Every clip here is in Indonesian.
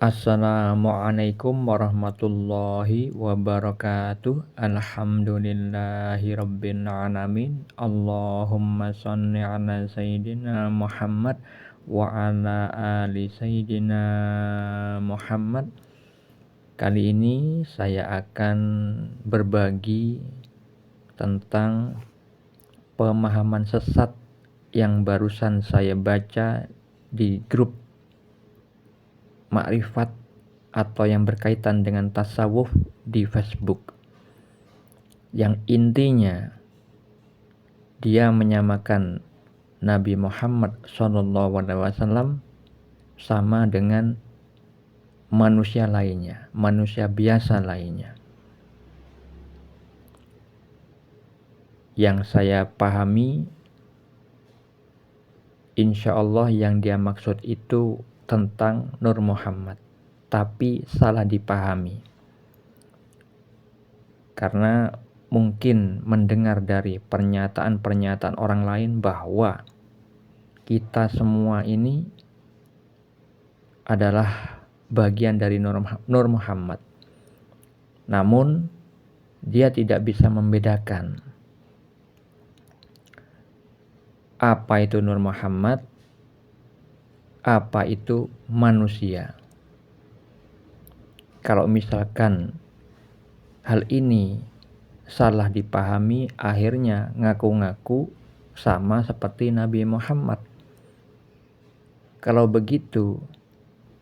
Assalamualaikum warahmatullahi wabarakatuh. Alhamdulillahi rabbil alamin. Allahumma shalli ala sayyidina Muhammad wa ala ali sayyidina Muhammad. Kali ini saya akan berbagi tentang pemahaman sesat yang barusan saya baca di grup Makrifat atau yang berkaitan dengan tasawuf di Facebook, yang intinya dia menyamakan Nabi Muhammad SAW sama dengan manusia lainnya, manusia biasa lainnya. Yang saya pahami, insya Allah yang dia maksud itu tentang Nur Muhammad, tapi salah dipahami. Karena mungkin mendengar dari pernyataan-pernyataan orang lain bahwa kita semua ini adalah bagian dari Nur Muhammad. Namun dia tidak bisa membedakan apa itu Nur Muhammad, apa itu manusia. Kalau misalkan hal ini salah dipahami, akhirnya ngaku-ngaku sama seperti Nabi Muhammad. Kalau begitu,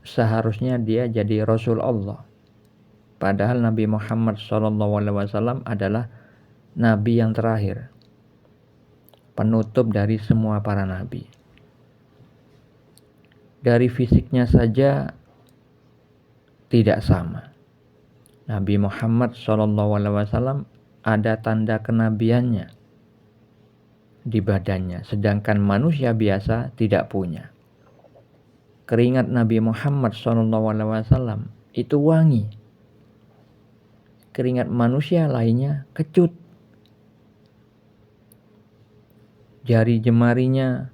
seharusnya dia jadi Rasul Allah. Padahal Nabi Muhammad SAW adalah Nabi yang terakhir, penutup dari semua para Nabi. Dari fisiknya saja tidak sama. Nabi Muhammad SAW ada tanda kenabiannya di badannya, sedangkan manusia biasa tidak punya. Keringat Nabi Muhammad SAW itu wangi. Keringat manusia lainnya kecut. Jari jemarinya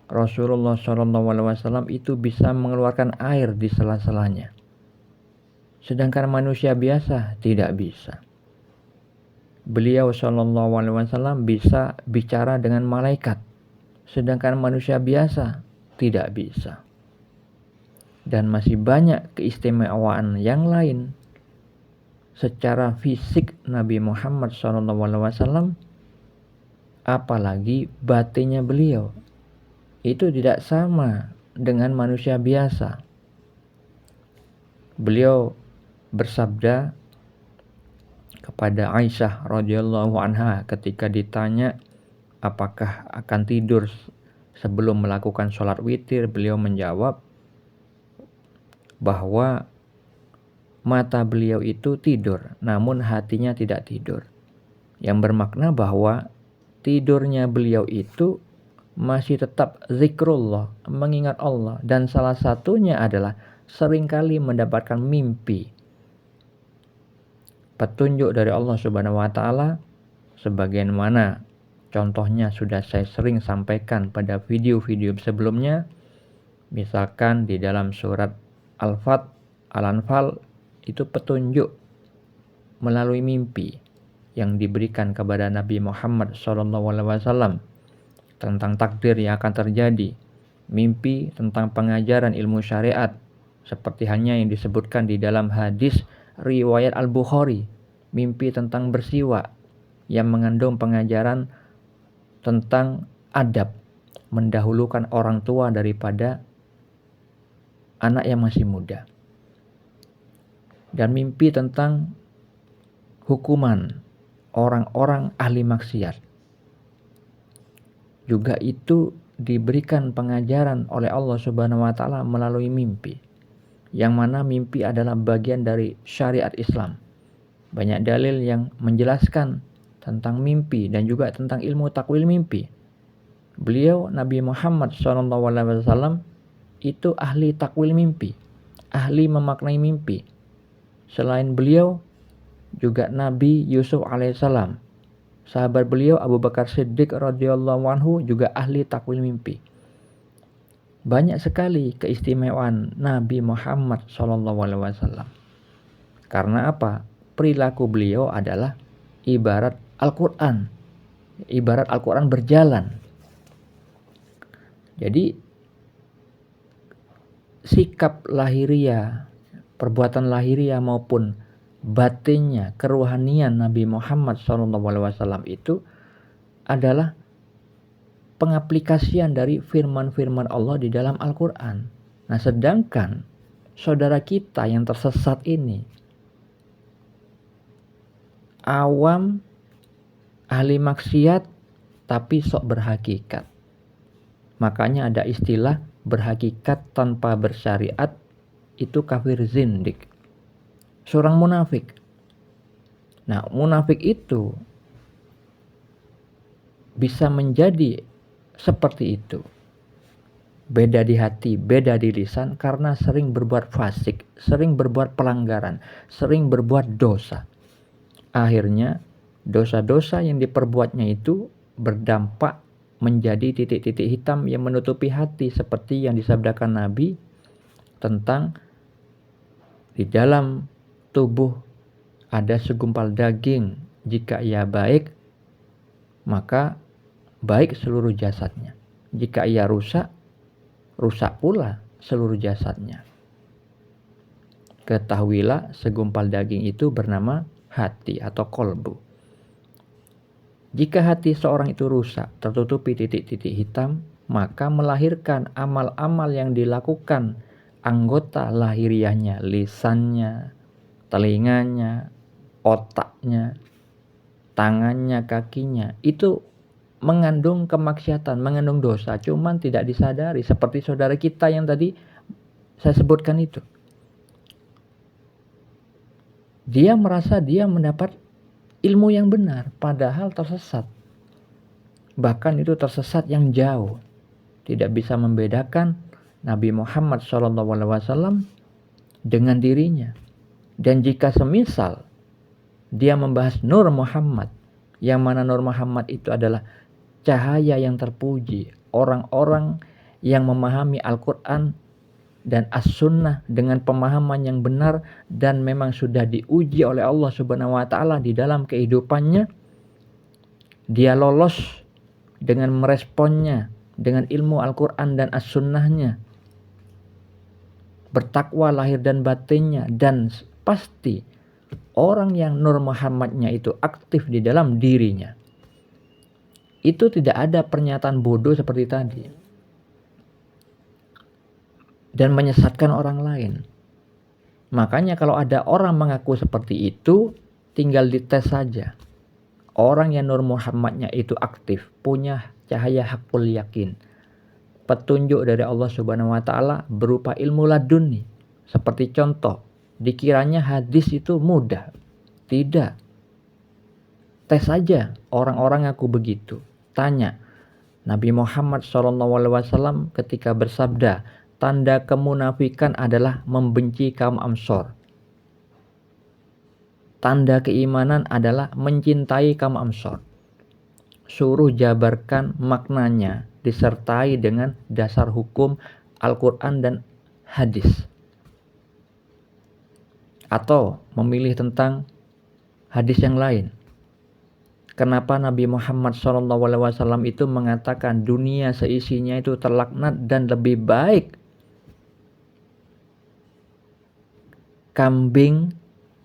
Rasulullah SAW itu bisa mengeluarkan air di sela-selanya. Sedangkan manusia biasa tidak bisa. Beliau SAW bisa bicara dengan malaikat, sedangkan manusia biasa tidak bisa. Dan masih banyak keistimewaan yang lain. Secara fisik Nabi Muhammad SAW, apalagi batinnya beliau, itu tidak sama dengan manusia biasa. Beliau bersabda kepada Aisyah radhiyallahu anha ketika ditanya apakah akan tidur sebelum melakukan sholat witir, beliau menjawab bahwa mata beliau itu tidur, namun hatinya tidak tidur. Yang bermakna bahwa tidurnya beliau itu masih tetap zikrullah, mengingat Allah, dan salah satunya adalah seringkali mendapatkan mimpi, petunjuk dari Allah Subhanahu wa taala, sebagaimana contohnya sudah saya sering sampaikan pada video-video sebelumnya. Misalkan di dalam surat Al-Anfal itu petunjuk melalui mimpi yang diberikan kepada Nabi Muhammad SAW tentang takdir yang akan terjadi, mimpi tentang pengajaran ilmu syariat, seperti hanya yang disebutkan di dalam hadis riwayat Al-Bukhari, mimpi tentang bersiwak yang mengandung pengajaran tentang adab, mendahulukan orang tua daripada anak yang masih muda, dan mimpi tentang hukuman orang-orang ahli maksiat. Juga itu diberikan pengajaran oleh Allah Subhanahu wa taala melalui mimpi, yang mana mimpi adalah bagian dari syariat Islam. Banyak dalil yang menjelaskan tentang mimpi dan juga tentang ilmu takwil mimpi. Beliau Nabi Muhammad SAW itu ahli takwil mimpi, ahli memaknai mimpi. Selain beliau juga Nabi Yusuf alaihissalam, sahabat beliau Abu Bakar Siddiq radhiyallahu anhu juga ahli takwil mimpi. banyak sekali keistimewaan Nabi Muhammad SAW. Karena apa? Perilaku beliau adalah ibarat Al-Quran. Ibarat Al-Quran berjalan. Jadi sikap lahiriah, perbuatan lahiriah maupun batinnya, kerohanian Nabi Muhammad SAW itu adalah pengaplikasian dari firman-firman Allah di dalam Al-Quran. Nah, sedangkan saudara kita yang tersesat ini awam, ahli maksiat, tapi sok berhakikat. Makanya ada istilah berhakikat tanpa bersyariat, itu kafir zindik, seorang munafik. Nah, munafik itu bisa menjadi seperti itu, beda di hati, beda di lisan, karena sering berbuat fasik, sering berbuat pelanggaran, sering berbuat dosa. Akhirnya dosa-dosa yang diperbuatnya itu berdampak menjadi titik-titik hitam yang menutupi hati, seperti yang disabdakan Nabi tentang di dalam tubuh ada segumpal daging, jika ia baik maka baik seluruh jasadnya, jika ia rusak, rusak pula seluruh jasadnya. Ketahuilah segumpal daging itu bernama hati atau kolbu. Jika hati seorang itu rusak, tertutupi titik-titik hitam, maka melahirkan amal-amal yang dilakukan anggota lahiriahnya, lisannya, telinganya, otaknya, tangannya, kakinya, itu mengandung kemaksiatan, mengandung dosa, cuman tidak disadari, seperti saudara kita yang tadi saya sebutkan itu. Dia merasa dia mendapat ilmu yang benar, padahal tersesat. Bahkan itu tersesat yang jauh. Tidak bisa membedakan Nabi Muhammad SAW dengan dirinya. Dan jika semisal dia membahas Nur Muhammad, yang mana Nur Muhammad itu adalah cahaya yang terpuji, orang-orang yang memahami Al-Quran dan As-Sunnah dengan pemahaman yang benar dan memang sudah diuji oleh Allah Subhanahu wa Ta'ala di dalam kehidupannya, dia lolos dengan meresponnya dengan ilmu Al-Quran dan As-Sunnahnya, bertakwa lahir dan batinnya, dan pasti orang yang Nur Muhammadnya itu aktif di dalam dirinya, itu tidak ada pernyataan bodoh seperti tadi dan menyesatkan orang lain. Makanya kalau ada orang mengaku seperti itu, tinggal dites saja. Orang yang Nur Muhammadnya itu aktif, punya cahaya hakul yakin, petunjuk dari Allah Subhanahu wa Ta'ala berupa ilmu laduni. Seperti contoh, dikiranya hadis itu mudah. Tidak. Tes saja orang-orang ngaku begitu. Tanya, Nabi Muhammad SAW ketika bersabda, tanda kemunafikan adalah membenci kaum Ansor. Tanda keimanan adalah mencintai kaum Ansor. Suruh jabarkan maknanya disertai dengan dasar hukum Al-Quran dan hadis. Atau memilih tentang hadis yang lain. Kenapa Nabi Muhammad SAW itu mengatakan dunia seisinya itu terlaknat dan lebih baik kambing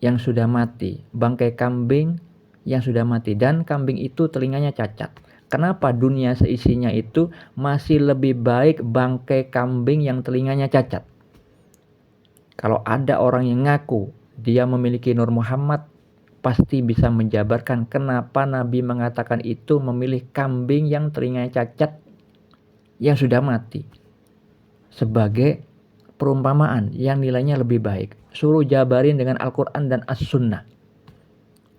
yang sudah mati, bangkai kambing yang sudah mati, dan kambing itu telinganya cacat. Kenapa dunia seisinya itu masih lebih baik bangkai kambing yang telinganya cacat? Kalau ada orang yang ngaku dia memiliki Nur Muhammad, pasti bisa menjabarkan kenapa Nabi mengatakan itu memilih kambing yang telinganya cacat yang sudah mati sebagai perumpamaan yang nilainya lebih baik. Suruh jabarin dengan Al-Quran dan As-Sunnah,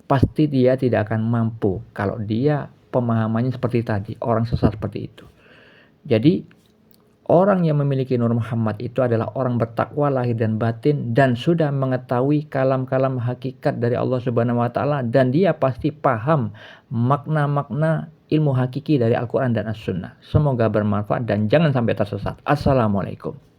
pasti dia tidak akan mampu kalau dia pemahamannya seperti tadi, orang sesat seperti itu. Jadi orang yang memiliki Nur Muhammad itu adalah orang bertakwa lahir dan batin dan sudah mengetahui kalam-kalam hakikat dari Allah Subhanahu wa Ta'ala, dan dia pasti paham makna-makna ilmu hakiki dari Al-Quran dan As-Sunnah. Semoga bermanfaat dan jangan sampai tersesat. Assalamualaikum.